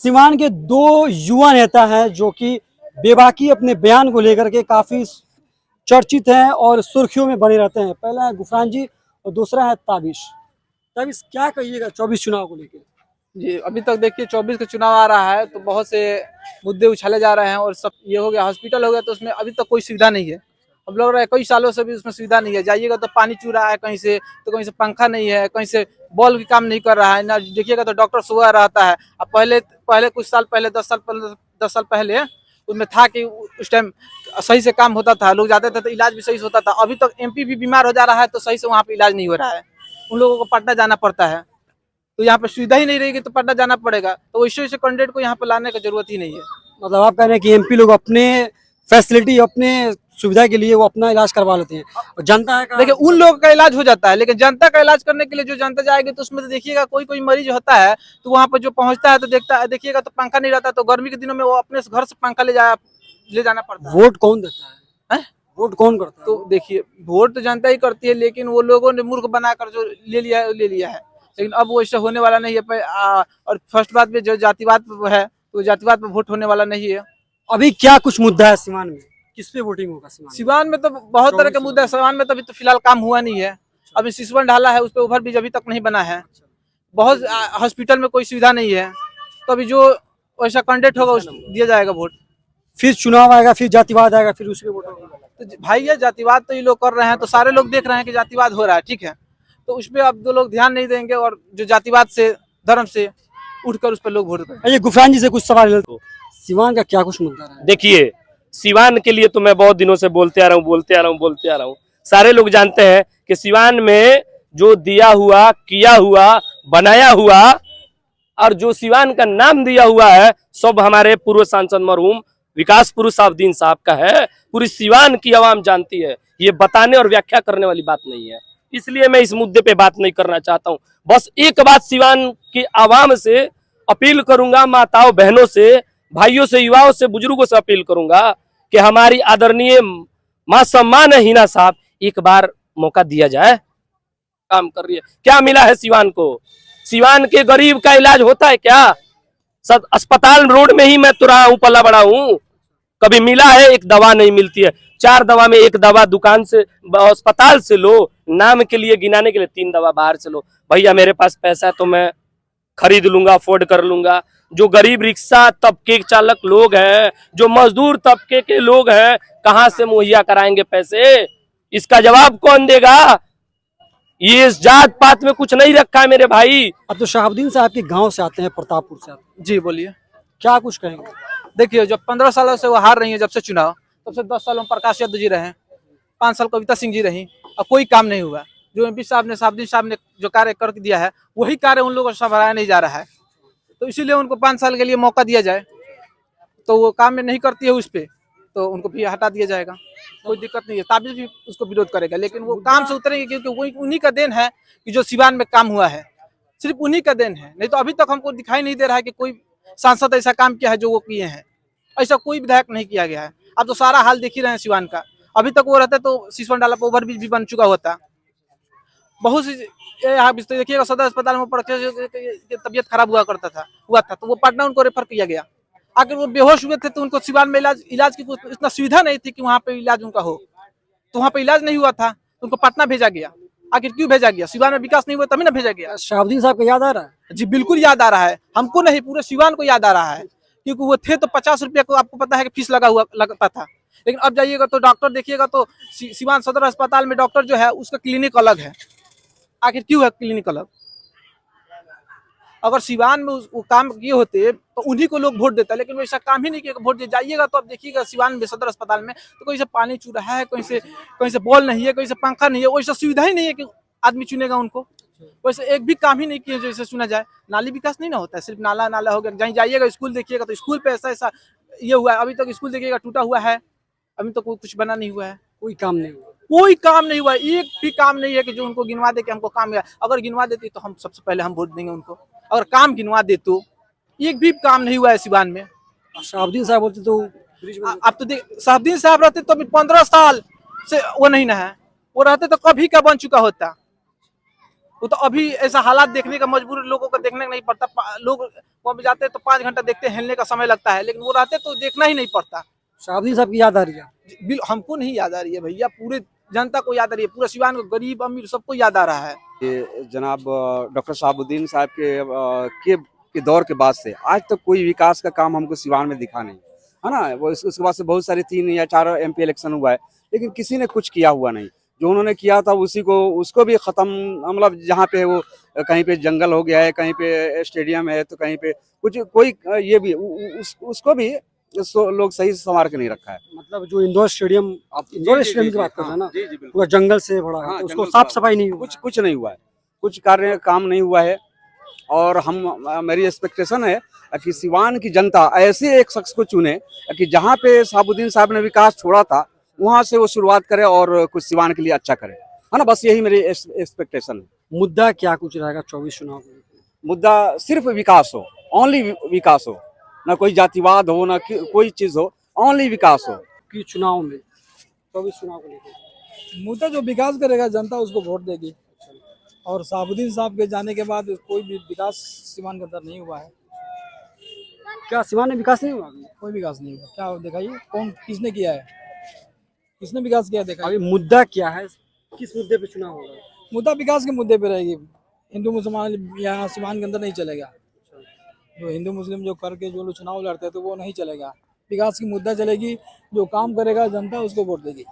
सीवान के दो युवा नेता हैं जो कि बेबाकी अपने बयान को लेकर के काफी चर्चित हैं और सुर्खियों में बने रहते हैं। पहला है गुफरान जी और दूसरा है ताबिश। ताबिश, क्या कहिएगा 24 चुनाव को लेकर? जी, अभी तक देखिए 24 का चुनाव आ रहा है तो बहुत से मुद्दे उछाले जा रहे हैं और सब ये हो गया, हॉस्पिटल हो गया तो उसमें अभी तक कोई सुविधा नहीं है। अब लग रहा है कई सालों से भी उसमें सुविधा नहीं है। जाइएगा तो पानी चू रहा है कहीं से, तो कहीं से पंखा नहीं है, कहीं से बॉल भी काम नहीं कर रहा है ना। देखिएगा तो डॉक्टर सुबह रहता है। अब पहले पहले कुछ साल पहले 10 साल पहले उसमें था कि उस टाइम सही से काम होता था, लोग जाते थे तो इलाज भी सही से होता था। अभी तक एमपी भी बीमार हो जा रहा है तो सही से वहाँ पे इलाज नहीं हो रहा है, उन लोगों को पटना जाना पड़ता है। तो यहाँ पे सुविधा ही नहीं रहेगी तो पटना जाना पड़ेगा। तो वैसे वैसे कैंडिडेट को यहाँ पे लाने की जरूरत ही नहीं है। मतलब आप कह रहे हैं कि एमपी लोग अपने फैसिलिटी, अपने सुविधा के लिए वो अपना इलाज करवा लेते हैं और जनता है देखिए उन लोगों का इलाज हो जाता है, लेकिन जनता का इलाज करने के लिए जो जनता जाएगी तो उसमें तो देखिएगा कोई कोई मरीज होता है तो वहाँ पर जो पहुँचता है तो देखता है, देखिएगा तो पंखा नहीं रहता, तो गर्मी के दिनों में वो अपने घर से पंखा ले जाना पड़ता है। वोट कौन देता है? वोट कौन करता है? तो देखिए वोट तो जनता ही करती है, लेकिन वो लोगों ने मूर्ख बनाकर जो ले लिया है। लेकिन अब वो ऐसा होने वाला नहीं है। और फर्स्ट बात में जो जातिवाद है तो जातिवाद पे वोट होने वाला नहीं है। अभी क्या कुछ मुद्दा है सीवान में, किस पे वोटिंग होगा सीवान में? तो बहुत तरह के मुद्दे है। सीवान में तो अभी तो फिलहाल काम हुआ नहीं है। अभी सिसवन ढाला है, उस पर ओवर ब्रिज अभी तक नहीं बना है। बहुत हॉस्पिटल में कोई सुविधा नहीं है। तो अभी जो वैसा कैंडिडेट होगा उस दिया जाएगा वोट। फिर चुनाव आएगा, फिर जातिवाद आएगा, फिर उसके वोट होगा। तो भाई ये जातिवाद तो ये लोग कर रहे हैं तो सारे लोग देख रहे हैं कि जातिवाद हो रहा है, ठीक है। तो उस पर अब दो लोग ध्यान नहीं देंगे और जो जातिवाद से, धर्म से उठकर उस पर लोग वोट करेंगे। ये गुफरान जी से कुछ सवाल तो सीवान का क्या कुछ मुद्दा है? देखिए सीवान के लिए तो मैं बहुत दिनों से बोलते आ रहा हूँ। सारे लोग जानते हैं कि सीवान में जो दिया हुआ, किया हुआ, बनाया हुआ और जो सीवान का नाम दिया हुआ है सब हमारे पूर्व सांसद मरहूम विकास पुरुष साहबदीन साहब का है। पूरी सीवान की आवाम जानती है, ये बताने और व्याख्या करने वाली बात नहीं है। इसलिए मैं इस मुद्दे पे बात नहीं करना चाहता हूँ। बस एक बात सीवान की आवाम से अपील करूंगा, माताओं बहनों से, भाइयों से, युवाओं से, बुजुर्गों से अपील करूंगा कि हमारी आदरणीय मां सम्मान हिना साहब एक बार मौका दिया जाए। काम कर रही है, क्या मिला है सीवान को? सीवान के गरीब का इलाज होता है क्या? सब अस्पताल रोड में ही मैं तो रहा हूँ, पला बड़ा हूँ। कभी मिला है? एक दवा नहीं मिलती है। 4 दवा में एक दवा दुकान से, अस्पताल से लो, नाम के लिए, गिनाने के लिए 3 दवा बाहर से लो। भैया मेरे पास पैसा है तो मैं खरीद लूंगा, अफोर्ड कर लूंगा। जो गरीब रिक्शा तबके के चालक लोग हैं, जो मजदूर तबके के लोग हैं, कहां से मुहैया कराएंगे पैसे? इसका जवाब कौन देगा? ये इस जात पात में कुछ नहीं रखा है मेरे भाई। अब तो शहाबुद्दीन साहब के गांव से आते हैं, प्रतापपुर से आते हैं। जी बोलिए। क्या कुछ कहेंगे? देखिए जब 15 सालों से वो हार रही है जब से चुनाव, तब से 10 सालों में प्रकाश यादव जी रहे, 5 साल कविता सिंह जी रही, अब कोई काम नहीं हुआ। जो एमपी साहब ने, शहाबुद्दीन साहब ने जो कार्य कर दिया है वही कार्य उन लोगों को सराहाया नहीं जा रहा है। तो इसीलिए उनको 5 साल के लिए मौका दिया जाए। तो वो काम में नहीं करती है उस पर तो उनको भी हटा दिया जाएगा, कोई दिक्कत नहीं है। ताबिश भी उसको विरोध करेगा, लेकिन वो काम से उतरेंगे क्योंकि वही उन्हीं का देन है कि जो सीवान में काम हुआ है, सिर्फ उन्हीं का देन है। नहीं तो अभी तक हमको दिखाई नहीं दे रहा है कि कोई सांसद ऐसा काम किया है जो वो किए हैं। ऐसा कोई विधायक नहीं किया गया है। अब तो सारा हाल देख ही रहे हैं सीवान का। अभी तक वो रहता तो सिसवन डाला पर ओवर ब्रिज भी बन चुका होता। बहुत सी यहाँ देखिएगा, सदर अस्पताल में तबियत खराब हुआ था तो वो पटना उनको रेफर किया गया। आखिर वो बेहोश हुए थे तो उनको सीवान में इलाज की इतना सुविधा नहीं थी कि वहाँ पे इलाज उनका हो, तो वहाँ पे इलाज नहीं हुआ था तो उनको पटना भेजा गया। आखिर क्यों भेजा गया? सीवान में विकास नहीं हुआ तभी ना भेजा गया। शहाबुद्दीन साहब को याद आ रहा है? जी बिल्कुल याद आ रहा है, हमको नहीं पूरे सीवान को याद आ रहा है। क्योंकि वो थे तो 50 रुपया को आपको पता है कि फीस लगता था। लेकिन अब जाइएगा तो डॉक्टर देखिएगा तो सीवान सदर अस्पताल में डॉक्टर जो है उसका क्लिनिक अलग है। आखिर क्यों है क्लिनिक अलग? अगर सीवान में वो काम किए होते तो उन्हीं को लोग वोट देता, लेकिन वैसा काम ही नहीं किया। वोट दे जाइएगा तो अब देखिएगा सीवान में सदर अस्पताल में तो कहीं से पानी चू रहा है, कहीं से बॉल नहीं है, कहीं से पंखा नहीं है। वैसा सुविधा ही नहीं है कि आदमी चुनेगा उनको। वैसे एक भी काम ही नहीं किया जैसे सुना जाए। नाली विकास नहीं ना होता है, सिर्फ नाला हो गया। कहीं जाइएगा स्कूल देखिएगा तो स्कूल पे ऐसा ये हुआ है। अभी तक स्कूल देखिएगा टूटा हुआ है, अभी तक कुछ बना नहीं हुआ है। कोई काम नहीं हुआ, कोई काम नहीं हुआ। एक भी काम नहीं है कि जो उनको गिनवा दे कि हमको काम है। अगर गिनवा देती तो हम सबसे पहले हम वोट देंगे उनको। अगर काम गिनवा दे तो एक भी काम नहीं हुआ है सीवान में। शहाबुद्दीन साहब बोलते तो अब तो देख, शहाबुद्दीन साहब रहते तो 15 साल से वो नहीं ना है, वो रहते तो कभी का बन चुका होता। वो तो अभी ऐसा हालात देखने का मजबूर लोगों को देखने का नहीं पड़ता। लोग वहाँ पे जाते हैं तो 5 घंटा देखते हैं, हिलने का समय लगता है, लेकिन वो रहते तो देखना ही नहीं पड़ता। शहाबुद्दीन साहब की याद आ रही है। बिल हमको नहीं याद आ रही है भैया, पूरे जनता को याद आ रही है, पूरा सिवान को, गरीब अमीर सबको याद आ रहा है। कि जनाब डॉक्टर शहाबुद्दीन साहब के दौर के बाद से आज तक कोई विकास का काम हमको सिवान में दिखा नहीं, है ना। वो उसके बाद से बहुत सारे 3 या 4 MP इलेक्शन हुआ है, लेकिन किसी ने कुछ किया हुआ नहीं। जो उन्होंने किया था उसको भी खत्म, मतलब जहाँ पे वो कहीं पे जंगल हो गया है, कहीं पे स्टेडियम है, तो कहीं पे कुछ कोई ये भी उसको भी लोग सही से संवार के नहीं रखा है। मतलब जो इंदौर स्टेडियम, आप इंदौर स्टेडियम की बात कर रहे हैं ना, जी जी बिल्कुल। पूरा जंगल से भरा है, हाँ, तो उसको जंगल साफ से सफाई नहीं हुआ। कुछ नहीं हुआ है, कुछ कार्य काम नहीं हुआ है। और मेरी एक्सपेक्टेशन है कि सिवान की जनता ऐसे एक शख्स को चुने कि जहाँ पे शहाबुद्दीन साहब ने विकास छोड़ा था वहाँ से वो शुरुआत करे और कुछ सिवान के लिए अच्छा करे, है ना। बस यही मेरी एक्सपेक्टेशन है। मुद्दा क्या कुछ रहेगा 24 चुनाव में? मुद्दा सिर्फ विकास हो, ओनली विकास हो, ना कोई जातिवाद हो, ना कोई चीज हो, ओनली विकास हो। कि चुनाव में 24 चुनाव को लेकर मुद्दा जो विकास करेगा जनता उसको वोट देगी। और शहाबुद्दीन साहब के जाने के बाद कोई भी विकास सिवान के अंदर नहीं हुआ है, क्या सिवान में विकास नहीं हुआ अभी? कोई विकास नहीं हुआ। क्या दिखाइए, कौन किसने किया है, किसने विकास किया दिखाइए। अभी मुद्दा क्या है, किस मुद्दे पे चुनाव होगा? मुद्दा विकास के मुद्दे पे रहेगी। हिंदू मुसलमान यहाँ सिवान के अंदर नहीं चलेगा। जो हिंदू मुस्लिम जो करके जो लोग चुनाव लड़ते हैं तो वो नहीं चलेगा। विकास की मुद्दा चलेगी, जो काम करेगा जनता उसको वोट देगी।